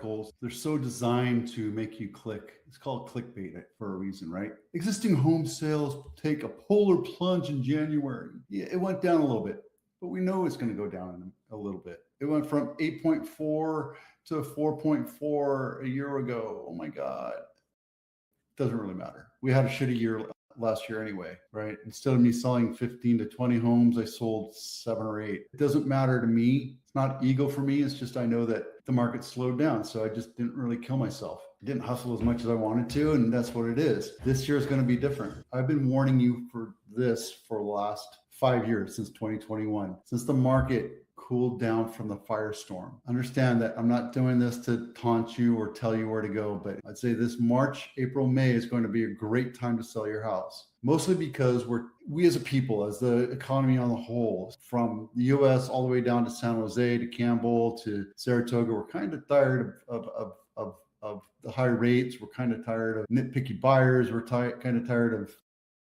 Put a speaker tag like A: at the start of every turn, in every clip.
A: articles. They're so designed to make you click. It's called clickbait for a reason, right? Existing home sales take a polar plunge in January. Yeah, it went down a little bit, but we know it's going to go down a little bit. It went from 8.4 to 4.4 a year ago. Oh my God. Doesn't really matter. We had a shitty year last year anyway, right? Instead of me selling 15 to 20 homes, I sold 7 or 8. It doesn't matter to me. It's not ego for me. It's just I know that the market slowed down. So I just didn't really kill myself. I didn't hustle as much as I wanted to, and that's what it is. This year is going to be different. I've been warning you for this for the last 5 years, since 2021, since the market cooled down from the firestorm. Understand that I'm not doing this to taunt you or tell you where to go, but I'd say this March, April, May is going to be a great time to sell your house. Mostly because we as a people, as the economy on the whole, from the US all the way down to San Jose, to Campbell, to Saratoga, we're kind of tired of the high rates. We're kind of tired of nitpicky buyers. We're kind of tired of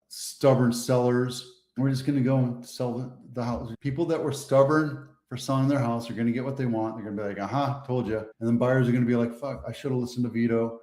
A: stubborn sellers. We're just going to go and sell the house. People that were stubborn for selling their house are going to get what they want. They're going to be like, aha, told you. And then buyers are going to be like, fuck, I should have listened to Vito,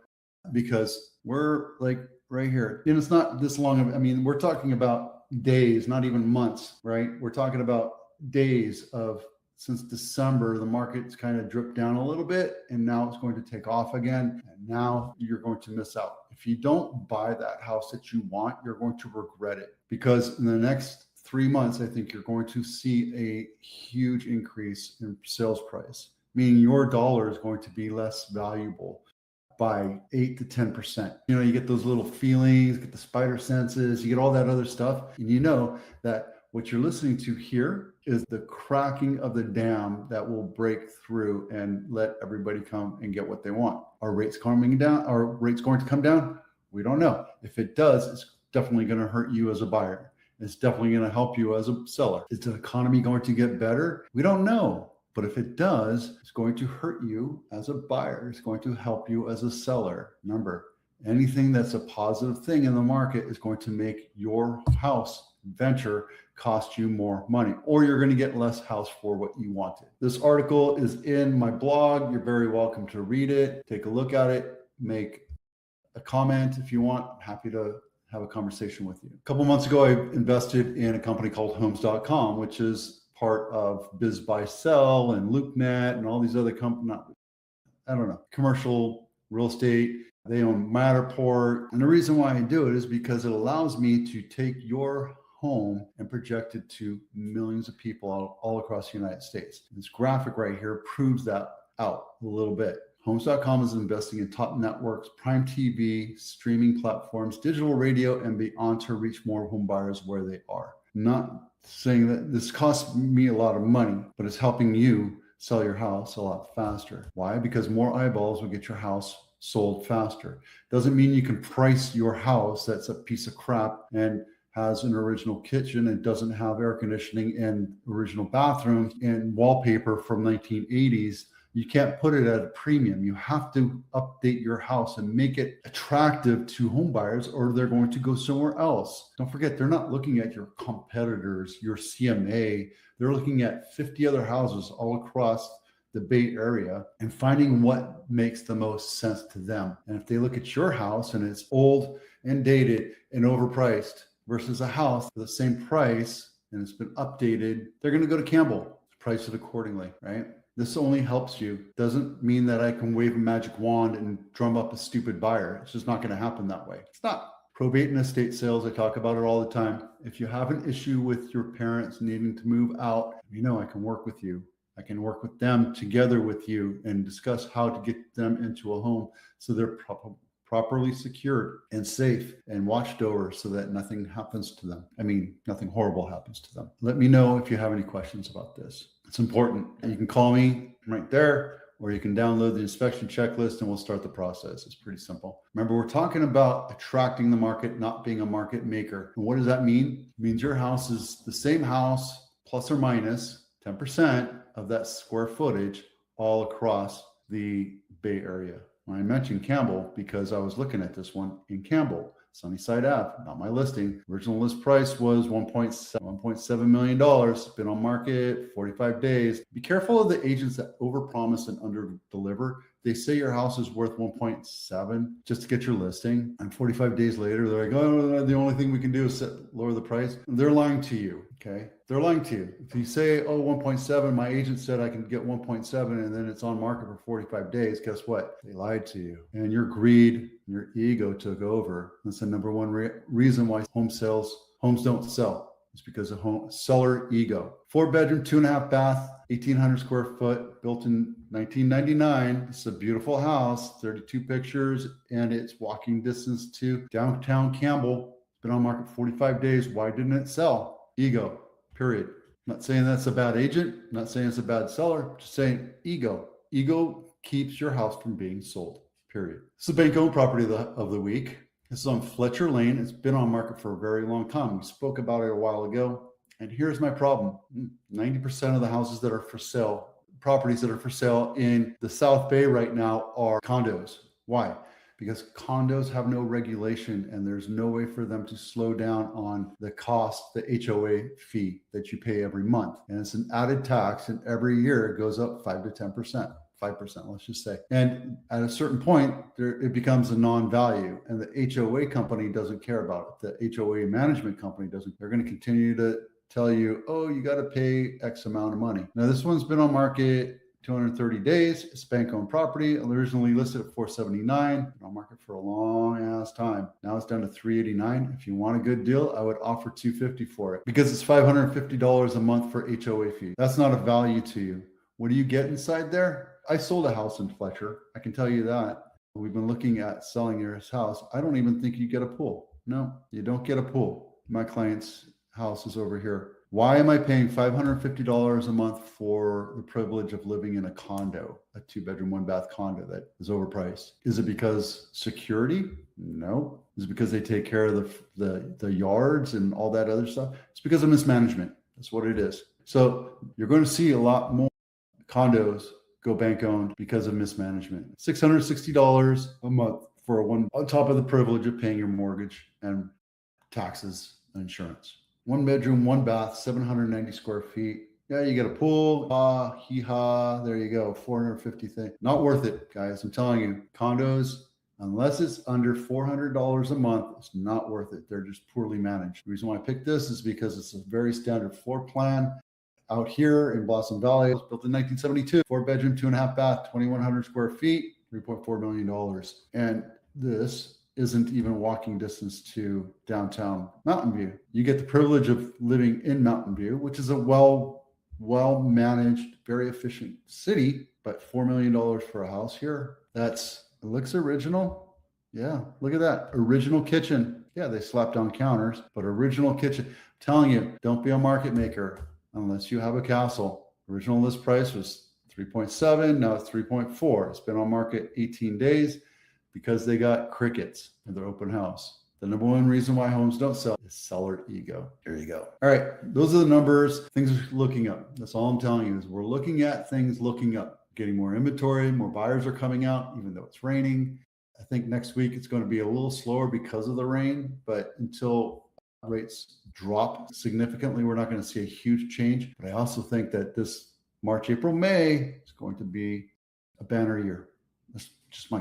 A: because we're like right here. And it's not this long. I mean, we're talking about days, not even months, right? We're talking about days of, since December, the market's kind of dripped down a little bit, and now it's going to take off again. And now you're going to miss out. If you don't buy that house that you want, you're going to regret it, because in the next 3 months, I think you're going to see a huge increase in sales price, meaning your dollar is going to be less valuable by 8 to 10%. You know, you get those little feelings, get the spider senses, you get all that other stuff. And you know that what you're listening to here is the cracking of the dam that will break through and let everybody come and get what they want. Are rates coming down? Are rates going to come down? We don't know. If it does, it's definitely going to hurt you as a buyer. It's definitely going to help you as a seller. Is the economy going to get better? We don't know. But if it does, it's going to hurt you as a buyer. It's going to help you as a seller. Remember, anything that's a positive thing in the market is going to make your house venture cost you more money, or you're going to get less house for what you wanted. This article is in my blog. You're very welcome to read it. Take a look at it. Make a comment if you want. I'm happy to have a conversation with you. A couple months ago, I invested in a company called homes.com, which is part of Biz Buy Sell and LoopNet and all these other companies. I don't know, commercial real estate. They own Matterport. And the reason why I do it is because it allows me to take your home and project it to millions of people all across the United States. This graphic right here proves that out a little bit. Homes.com is investing in top networks, prime TV, streaming platforms, digital radio, and beyond to reach more home buyers where they are. Not saying that this costs me a lot of money, but it's helping you sell your house a lot faster. Why? Because more eyeballs will get your house sold faster. Doesn't mean you can price your house that's a piece of crap and has an original kitchen and doesn't have air conditioning and original bathrooms and wallpaper from 1980s. You can't put it at a premium. You have to update your house and make it attractive to home buyers, or they're going to go somewhere else. Don't forget, they're not looking at your competitors, your CMA. They're looking at 50 other houses all across the Bay Area and finding what makes the most sense to them. And if they look at your house and it's old and dated and overpriced versus a house for the same price and it's been updated, they're going to go to Campbell, price it accordingly, right? This only helps you. Doesn't mean that I can wave a magic wand and drum up a stupid buyer. It's just not going to happen that way. It's not. Probate and estate sales, I talk about it all the time. If you have an issue with your parents needing to move out, you know I can work with you. I can work with them together with you and discuss how to get them into a home so they're properly secured and safe and watched over so that nothing happens to them. I mean, nothing horrible happens to them. Let me know if you have any questions about this. It's important. You can call me right there, or you can download the inspection checklist and we'll start the process. It's pretty simple. Remember, we're talking about attracting the market, not being a market maker. And what does that mean? It means your house is the same house, plus or minus 10% of that square footage all across the Bay Area. I mentioned Campbell because I was looking at this one in Campbell, Sunnyside Ave, not my listing. Original list price was $1.7 million. It's been on market 45 days. Be careful of the agents that overpromise and underdeliver. They say your house is worth 1.7 just to get your listing. And 45 days later, they're like, oh, the only thing we can do is lower the price. They're lying to you, okay? They're lying to you. If you say, oh, 1.7, my agent said I can get 1.7 and then it's on market for 45 days, guess what? They lied to you. And your greed, your ego took over. That's the number one reason why homes don't sell. It's because of seller ego. 4-bedroom, 2.5 bath, 1,800 square foot, built in 1999. It's a beautiful house, 32 pictures, and it's walking distance to downtown Campbell. It's been on market 45 days. Why didn't it sell? Ego, period. I'm not saying that's a bad agent. I'm not saying it's a bad seller. Just saying ego. Ego keeps your house from being sold, period. It's the bank-owned property of the week. This is on Fletcher Lane. It's been on market for a very long time. We spoke about it a while ago. And here's my problem. 90% of the houses that are for sale, properties that are for sale in the South Bay right now are condos. Why? Because condos have no regulation and there's no way for them to slow down on the cost, the HOA fee that you pay every month. And it's an added tax, and every year it goes up 5 to 10%. 5%, let's just say. And at a certain point, it becomes a non-value, and the HOA company doesn't care about it. The HOA management company doesn't. They're going to continue to tell you, oh, you got to pay X amount of money. Now, this one's been on market 230 days. It's bank-owned property, originally listed at 479, been on market for a long ass time. Now it's down to 389. If you want a good deal, I would offer 250 for it because it's $550 a month for HOA fee. That's not a value to you. What do you get inside there? I sold a house in Fletcher. I can tell you that. We've been looking at selling your house. I don't even think you get a pool. No, you don't get a pool. My client's house is over here. Why am I paying $550 a month for the privilege of living in a condo, a 2-bedroom, 1-bath condo that is overpriced? Is it because security? No. Is it because they take care of the yards and all that other stuff? It's because of mismanagement. That's what it is. So you're going to see a lot more condos go bank owned because of mismanagement. $660 a month for a one, on top of the privilege of paying your mortgage and taxes and insurance. 1-bedroom, 1-bath, 790 square feet. Yeah, you get a pool. There you go. 450 thing. Not worth it, guys. I'm telling you, condos, unless it's under $400 a month, it's not worth it. They're just poorly managed. The reason why I picked this is because it's a very standard floor plan. Out here in Blossom Valley, it was built in 1972, 4-bedroom, 2.5 bath, 2,100 square feet, $3.4 million. And this isn't even walking distance to downtown Mountain View. You get the privilege of living in Mountain View, which is a well-managed, very efficient city, but $4 million for a house here. It looks original. Yeah, look at that. Original kitchen. Yeah, they slapped on counters, but original kitchen. I'm telling you, don't be a market maker unless you have a castle. Original list price was 3.7. Now it's 3.4. It's been on market 18 days because they got crickets in their open house. The number one reason why homes don't sell is seller ego. There you go. All right. Those are the numbers. Things are looking up. That's all I'm telling you is we're looking at things looking up, getting more inventory, more buyers are coming out, even though it's raining. I think next week it's going to be a little slower because of the rain, but until rates drop significantly, we're not going to see a huge change. But I also think that this March, April, May is going to be a banner year. That's just my